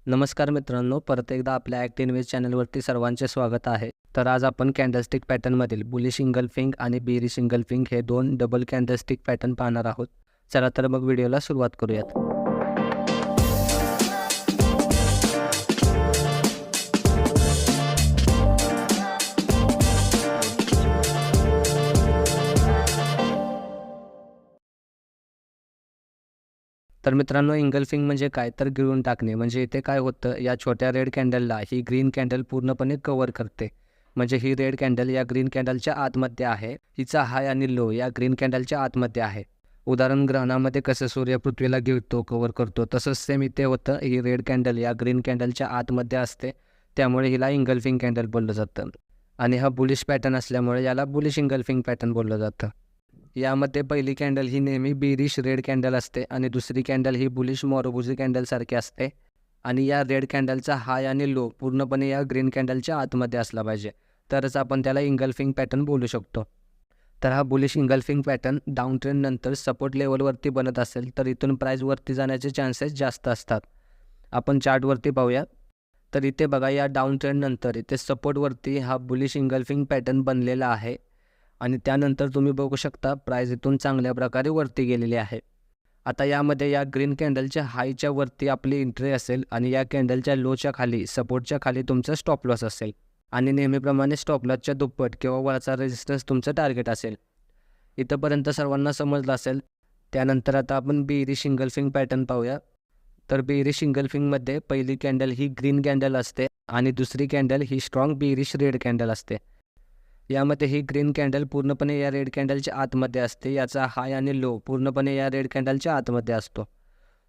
नमस्कार मित्रांनो, परत एकदा आपल्या ॲक्ट इन्व्हेस्ट चॅनलवरती सर्वांचे स्वागत आहे. तर आज आपण कॅन्डलस्टिक पॅटर्नमधील बुलिश इंगल्फिंग आणि बेरिश इंगल्फिंग हे दोन डबल कॅन्डलस्टिक पॅटर्न पाहणार आहोत. चला तर मग व्हिडिओला सुरुवात करूयात. तर मित्रांनो, इंगल्फिंग म्हणजे काय, तर गिळून टाकणे. म्हणजे इथे काय होतं, या छोट्या रेड कॅन्डलला ही ग्रीन कॅन्डल पूर्णपणे कव्हर करते. म्हणजे ही रेड कॅन्डल या ग्रीन कॅन्डलच्या आतमध्ये आहे, हिचा हाय आणि लो या ग्रीन कॅन्डलच्या आतमध्ये आहे. उदाहरण ग्रहणामध्ये कसं सूर्य पृथ्वीला गिळतो, कव्हर करतो, तसंच सेम इथे होतं. ही रेड कॅन्डल या ग्रीन कॅन्डलच्या आतमध्ये असते, त्यामुळे हिला इंगल्फिंग कॅन्डल बोललं जातं. आणि हा बुलिश पॅटर्न असल्यामुळे याला बुलिश इंगल्फिंग पॅटर्न बोललं जातं. यामध्ये पहिली कॅन्डल ही नेहमी बेरिश रेड कॅन्डल असते आणि दुसरी कॅन्डल ही बुलिश मोरोबुजी कॅन्डलसारखी असते. आणि या रेड कॅन्डलचा हाय आणि लो पूर्णपणे या ग्रीन कॅन्डलच्या आतमध्ये असला पाहिजे, तरच आपण त्याला इंगल्फिंग पॅटर्न बोलू शकतो. तर हा bullish engulfing pattern down trend नंतर सपोर्ट लेवलवरती बनत असेल तर इथून प्राईस वरती जाण्याचे चान्सेस जास्त असतात. आपण चार्टवरती पाहूया. तर इथे बघा, या डाऊन ट्रेंड नंतर इथे सपोर्टवरती हा बुलिश इंगल्फिंग पॅटर्न बनलेला आहे आणि त्यानंतर तुम्ही बघू शकता प्राईस इथून चांगल्या प्रकारे वरती गेलेली आहे. आता यामध्ये या ग्रीन कॅन्डलच्या हायच्या वरती आपली एंट्री असेल आणि या कॅन्डलच्या लोच्या खाली, सपोर्टच्या खाली तुमचं स्टॉप लॉस असेल आणि नेहमीप्रमाणे स्टॉप लॉसच्या दुप्पट किंवा वरचा रेजिस्टन्स तुमचं टार्गेट असेल. इथंपर्यंत सर्वांना समजलं असेल. त्यानंतर आता आपण बेरिश इंगल्फिंग पॅटर्न पाहूया. तर बेरिश इंगल्फिंगमध्ये पहिली कॅन्डल ही ग्रीन कॅन्डल असते आणि दुसरी कॅन्डल ही स्ट्रॉंग बेरिश रेड कॅन्डल असते. यामध्ये ही ग्रीन कॅन्डल पूर्णपणे या रेड कॅन्डलच्या आतमध्ये असते. याचा हाय आणि लो पूर्णपणे या रेड कॅन्डलच्या आतमध्ये असतो.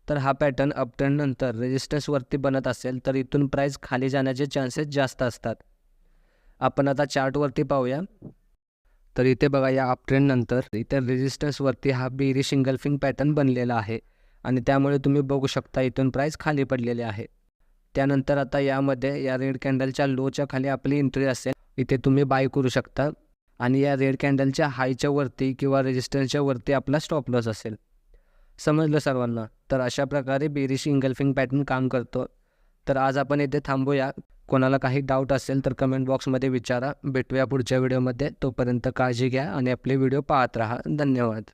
तर हा पॅटर्न अपट्रेंड नंतर रेजिस्टन्सवरती बनत असेल तर इथून प्राईस खाली जाण्याचे चान्सेस जास्त असतात. आपण आता चार्टवरती पाहूया. तर इथे बघा, या अपट्रेंड नंतर इथे रेजिस्टन्सवरती हा बेरिश इंगल्फिंग पॅटर्न बनलेला आहे आणि त्यामुळे तुम्ही बघू शकता इथून प्राईस खाली पडलेले आहे. त्यानंतर आता यामध्ये या रेड कॅन्डलच्या लोच्या खाली आपली एंट्री असेल, इथे तुम्ही बाय करू शकता आणि या रेड कॅन्डलच्या हायच्या वरती किंवा रेजिस्टन्सच्या वरती आपला स्टॉप लॉस असेल. समजलं सर्वांना? तर अशा प्रकारे बेरिश इंगल्फिंग पॅटर्न काम करतो. तर आज आपण इथे थांबूया. कोणाला काही डाऊट असेल तर कमेंट बॉक्समध्ये विचारा. भेटूया पुढच्या व्हिडिओमध्ये. तोपर्यंत काळजी घ्या आणि आपले व्हिडिओ पाहत राहा. धन्यवाद.